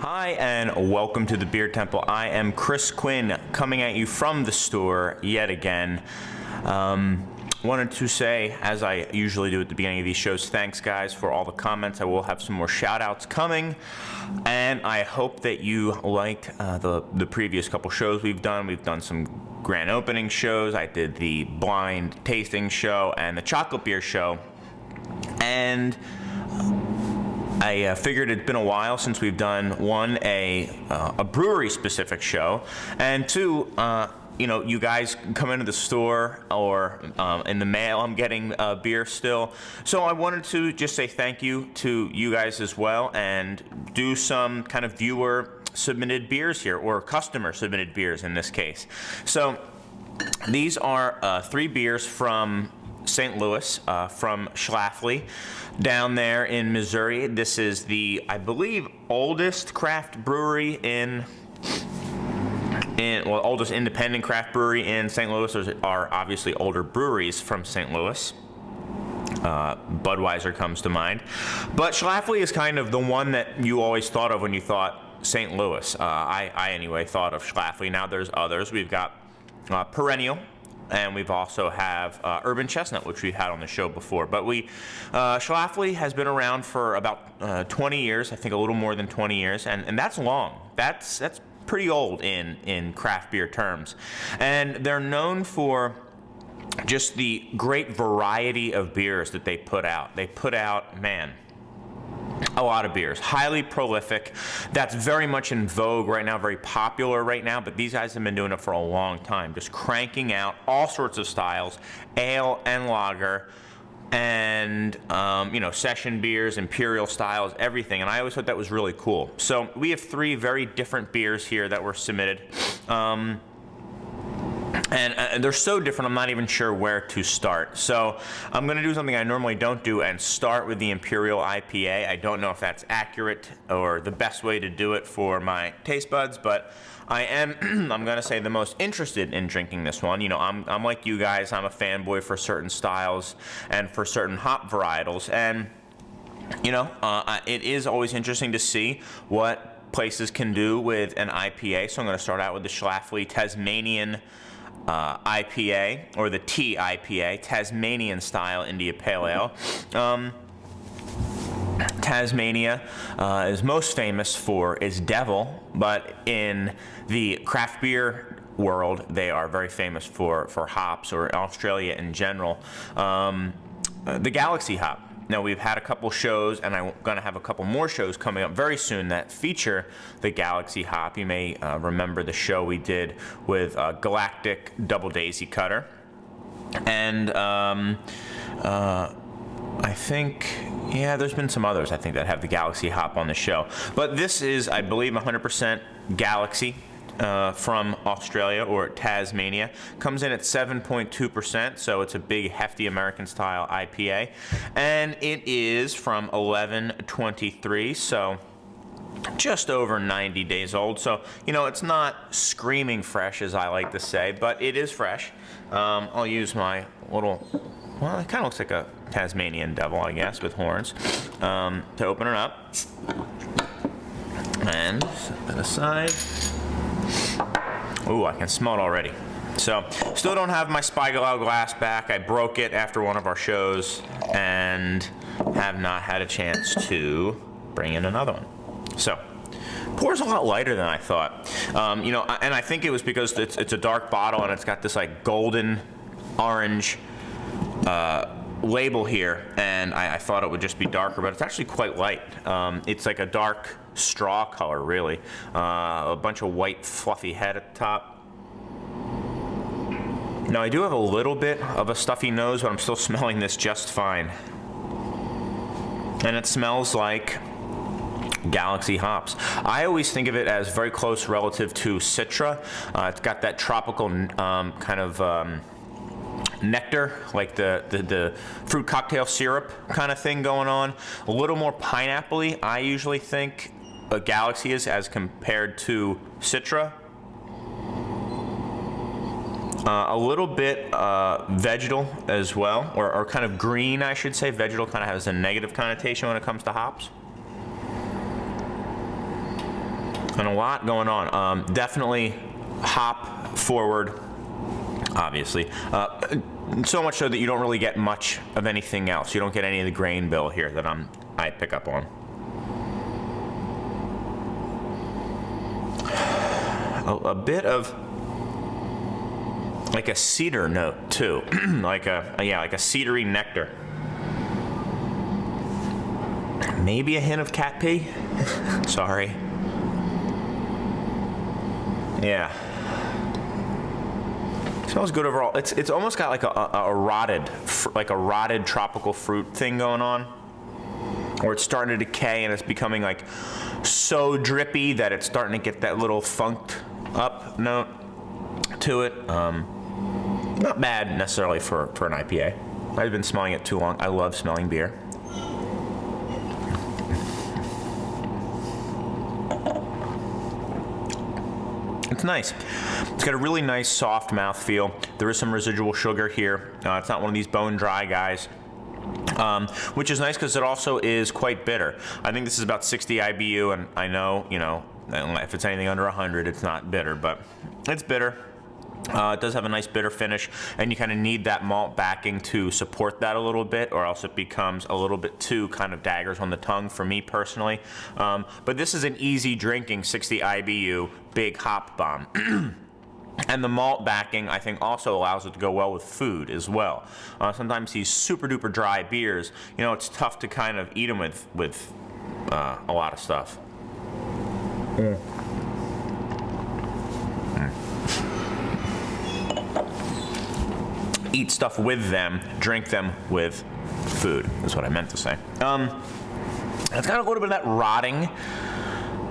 Hi and welcome to the Beer Temple. I am Chris Quinn coming at you from the store yet again. Wanted to say, as I usually do at the beginning of these shows, thanks guys for all the comments. I will have some more shout outs coming, and I hope that you liked the previous couple shows we've done. We've done some grand opening shows. I did the blind tasting show and the chocolate beer show, and I figured it'd been a while since we've done one, a brewery specific show, and two, you guys come into the store or in the mail, I'm getting beer still. So I wanted to just say thank you to you guys as well and do some kind of viewer submitted beers here, or customer submitted beers in this case. So these are 3 beers from St. Louis, from Schlafly down there in Missouri. This is the, I believe, oldest craft brewery oldest independent craft brewery in St. Louis. There are obviously older breweries from St. Louis. Budweiser comes to mind. But Schlafly is kind of the one that you always thought of when you thought St. Louis. I anyway thought of Schlafly. Now there's others. We've got Perennial, and we've also have Urban Chestnut, which we've had on the show before. But Schlafly has been around for about 20 years, I think a little more than 20 years, and that's long. That's pretty old in craft beer terms. And they're known for just the great variety of beers that they put out. They put out, man, a lot of beers, highly prolific. That's very much in vogue right now, very popular right now, but these guys have been doing it for a long time, just cranking out all sorts of styles, ale and lager, and session beers, imperial styles, everything. And I always thought that was really cool. So we have 3 very different beers here that were submitted. And they're so different, I'm not even sure where to start. So I'm going to do something I normally don't do and start with the Imperial IPA. I don't know if that's accurate or the best way to do it for my taste buds, but I am, I'm going to say, the most interested in drinking this one. You know, I'm like you guys, I'm a fanboy for certain styles and for certain hop varietals. And, it is always interesting to see what places can do with an IPA. So I'm going to start out with the Schlafly Tasmanian IPA, or the TIPA, Tasmanian style India Pale Ale. Tasmania is most famous for its devil, but in the craft beer world, they are very famous for hops, or Australia in general. The Galaxy hop. Now, we've had a couple shows, and I'm going to have a couple more shows coming up very soon that feature the Galaxy hop. You may remember the show we did with Galactic Double Daisy Cutter. And I think, there's been some others, I think, that have the Galaxy hop on the show. But this is, I believe, 100% Galaxy. From Australia, or Tasmania. Comes in at 7.2%, so it's a big, hefty American-style IPA. And it is from 11/23, so just over 90 days old. So, it's not screaming fresh, as I like to say, but it is fresh. I'll use my little, well, it kind of looks like a Tasmanian devil, I guess, with horns, to open it up. And set that aside. Ooh, I can smell it already. So, still don't have my Spiegelau glass back. I broke it after one of our shows and have not had a chance to bring in another one. So, pours a lot lighter than I thought. And I think it was because it's a dark bottle and it's got this like golden orange label here, and I thought it would just be darker, but it's actually quite light. It's like a dark straw color, really. A bunch of white fluffy head at the top. Now, I do have a little bit of a stuffy nose, but I'm still smelling this just fine. And it smells like Galaxy hops. I always think of it as very close relative to Citra. It's got that tropical kind of nectar, like the fruit cocktail syrup kind of thing going on. A little more pineapple-y, I usually think a Galaxy is, as compared to Citra. A little bit vegetal as well, or kind of green, I should say. Vegetal kind of has a negative connotation when it comes to hops. And a lot going on. Definitely hop forward, obviously. So much so that you don't really get much of anything else. You don't get any of the grain bill here that I pick up on. A bit of like a cedar note too, like a cedary nectar. Maybe a hint of cat pee. Sorry. Yeah. Smells good overall. It's almost got like a rotted tropical fruit thing going on, or it's starting to decay and it's becoming like so drippy that it's starting to get that little funked up note to it. Not bad necessarily for an IPA. I've been smelling it too long. I love smelling beer. It's nice. It's got a really nice soft mouthfeel. There is some residual sugar here. It's not one of these bone dry guys, which is nice because it also is quite bitter. I think this is about 60 IBU, and I know, if it's anything under 100, it's not bitter, but it's bitter. It does have a nice bitter finish, and you kind of need that malt backing to support that a little bit, or else it becomes a little bit too kind of daggers on the tongue for me personally. But this is an easy drinking 60 IBU big hop bomb. And the malt backing, I think, also allows it to go well with food as well. Sometimes these super duper dry beers, it's tough to kind of eat them with a lot of stuff. Eat stuff with them, drink them with food, is what I meant to say. It's got a little bit of that rotting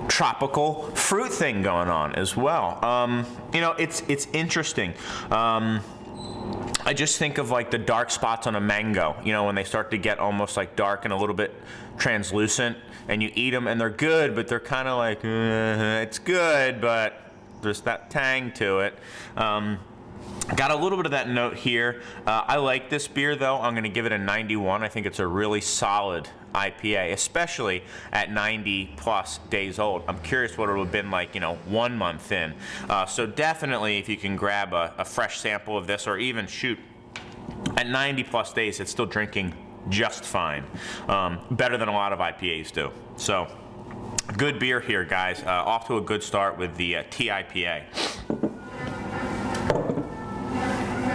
tropical fruit thing going on as well. It's interesting. I just think of like the dark spots on a mango, when they start to get almost like dark and a little bit translucent, and you eat them and they're good, but they're kind of like, it's good, but there's that tang to it. Got a little bit of that note here. I like this beer though. I'm going to give it a 91. I think it's a really solid IPA, especially at 90 plus days old. I'm curious what it would have been like, 1 month in. So definitely if you can grab a fresh sample of this, or even shoot, at 90 plus days, it's still drinking just fine. Better than a lot of IPAs do. So good beer here, guys. Off to a good start with the TIPA.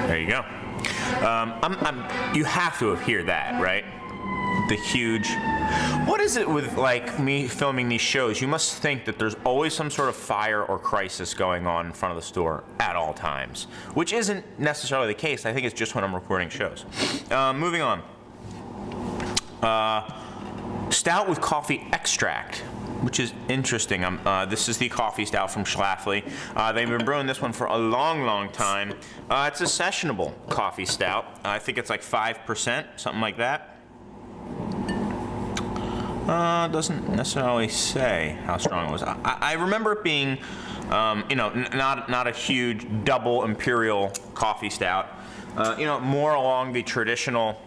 There you go. You have to hear that, right? The huge. What is it with like me filming these shows? You must think that there's always some sort of fire or crisis going on in front of the store at all times, which isn't necessarily the case. I think it's just when I'm recording shows. Moving on. Stout with coffee extract, which is interesting. This is the coffee stout from Schlafly. They've been brewing this one for a long, long time. It's a sessionable coffee stout. I think it's like 5%, something like that. Doesn't necessarily say how strong it was. I remember it being, not a huge double imperial coffee stout. More along the traditional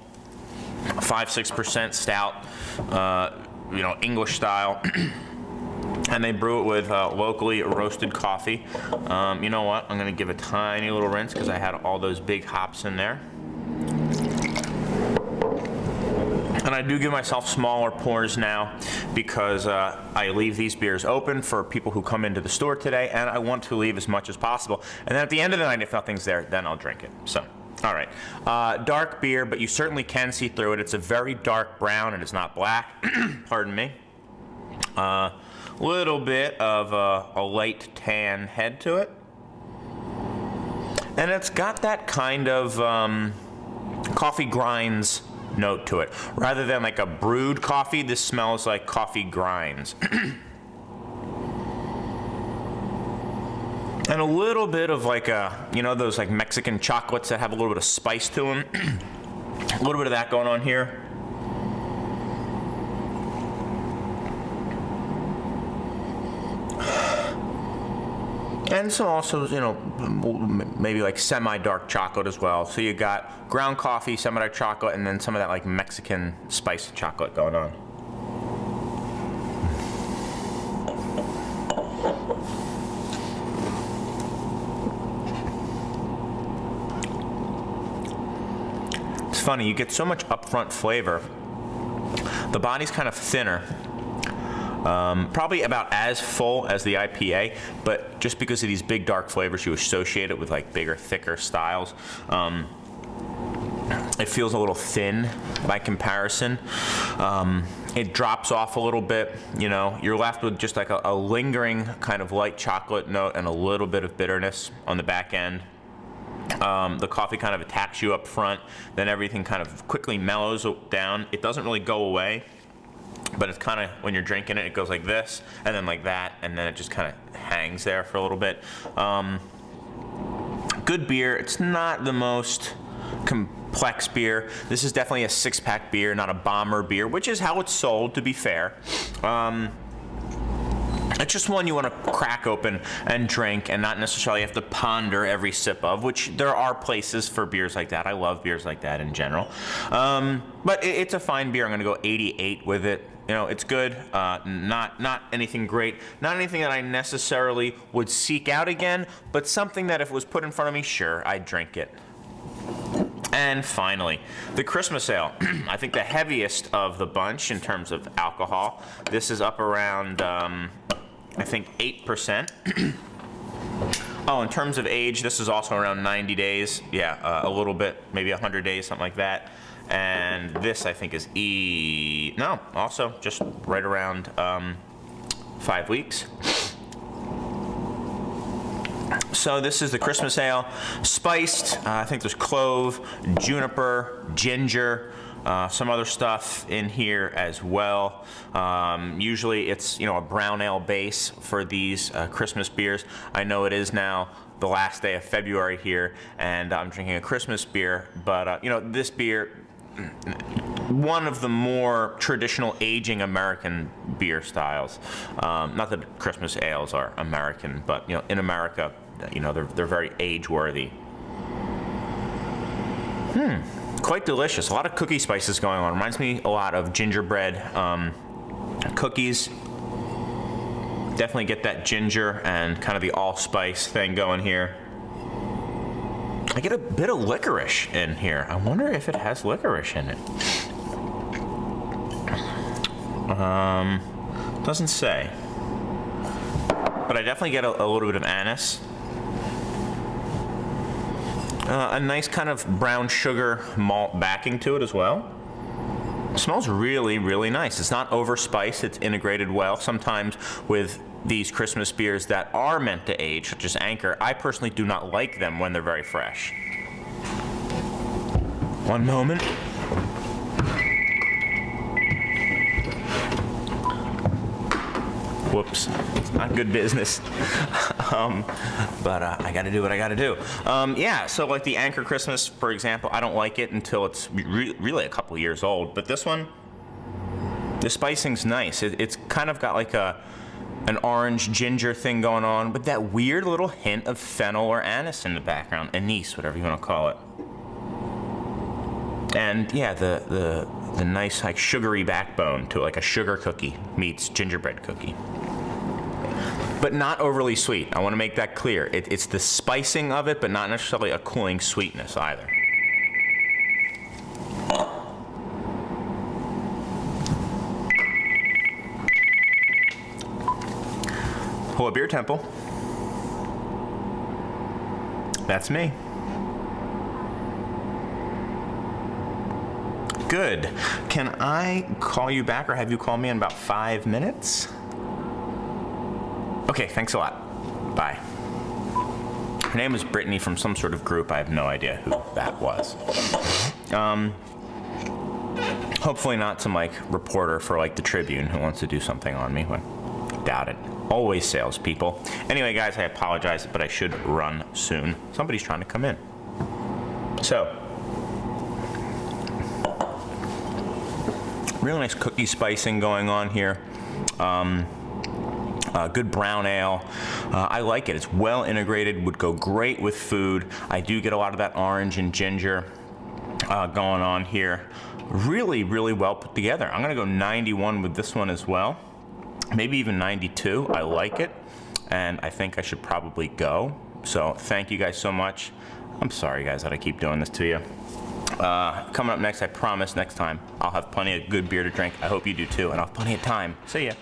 5-6% stout. English style. And they brew it with locally roasted coffee. You know what? I'm going to give a tiny little rinse because I had all those big hops in there. And I do give myself smaller pours now because I leave these beers open for people who come into the store today, and I want to leave as much as possible. And then at the end of the night, if nothing's there, then I'll drink it. So. All right, dark beer, but you certainly can see through it. It's a very dark brown, and it's not black. Pardon me. Little bit of a light tan head to it, and it's got that kind of coffee grinds note to it. Rather than like a brewed coffee, this smells like coffee grinds. And a little bit of like those like Mexican chocolates that have a little bit of spice to them. A little bit of that going on here. And some also, maybe like semi-dark chocolate as well. So you got ground coffee, semi-dark chocolate, and then some of that like Mexican spiced chocolate going on. funny, you get so much upfront flavor. The body's kind of thinner. Probably about as full as the IPA, but just because of these big dark flavors you associate it with like bigger, thicker styles, it feels a little thin by comparison. It drops off a little bit, you know, you're left with just like a lingering kind of light chocolate note and a little bit of bitterness on the back end. The coffee kind of attacks you up front, then everything kind of quickly mellows down. It doesn't really go away, but it's kind of, when you're drinking it, it goes like this, and then like that, and then it just kind of hangs there for a little bit. Good beer. It's not the most complex beer. This is definitely a 6-pack beer, not a bomber beer, which is how it's sold, to be fair. It's just one you want to crack open and drink and not necessarily have to ponder every sip of, which there are places for beers like that. I love beers like that in general. But it's a fine beer. I'm going to go 88 with it. You know, it's good. Not anything great. Not anything that I necessarily would seek out again, but something that if it was put in front of me, sure, I'd drink it. And finally, the Christmas Ale. I think the heaviest of the bunch in terms of alcohol. This is up around, I think, 8%. Oh, in terms of age, this is also around 90 days. Yeah, a little bit, maybe 100 days, something like that. And this, I think, is also just right around 5 weeks. So this is the Christmas Ale, spiced. I think there's clove, juniper, ginger, some other stuff in here as well. Usually it's, you know, a brown ale base for these Christmas beers. I know it is now the last day of February here, and I'm drinking a Christmas beer, but you know, this beer, one of the more traditional aging American beer styles. Not that Christmas ales are American, but you know, in America, you know, they're very age-worthy. Quite delicious. A lot of cookie spices going on. Reminds me a lot of gingerbread cookies. Definitely get that ginger and kind of the allspice thing going here. I get a bit of licorice in here. I wonder if it has licorice in it. Doesn't say. But I definitely get a little bit of anise. A nice kind of brown sugar malt backing to it as well. It smells really, really nice. It's not overspiced. It's integrated well. Sometimes with these Christmas beers that are meant to age, such as Anchor, I personally do not like them when they're very fresh. One moment. Whoops, it's not good business. But I gotta do what I gotta do. Yeah, so like the Anchor Christmas, for example, I don't like it until it's really a couple years old. But this one, the spicing's nice. It's kind of got like an orange ginger thing going on, with that weird little hint of fennel or anise in the background, anise, whatever you want to call it. And yeah, the nice like sugary backbone to it, like a sugar cookie meets gingerbread cookie. But not overly sweet. I want to make that clear. It's the spicing of it, but not necessarily a cooling sweetness either. Pull a beer temple. That's me. Good. Can I call you back or have you call me in about 5 minutes? Okay, thanks a lot. Bye. Her name was Brittany from some sort of group. I have no idea who that was. Hopefully not some like reporter for like the Tribune who wants to do something on me. But doubt it. Always salespeople. Anyway, guys, I apologize, but I should run soon. Somebody's trying to come in. So, really nice cookie spicing going on here. Good brown ale. I like it. It's well integrated, would go great with food. I do get a lot of that orange and ginger going on here. Really, really well put together. I'm gonna go 91 with this one as well. Maybe even 92. I like it, and I think I should probably go. So thank you guys so much. I'm sorry, guys, that I keep doing this to you. Coming up next, I promise next time, I'll have plenty of good beer to drink. I hope you do too, and I'll have plenty of time. See ya.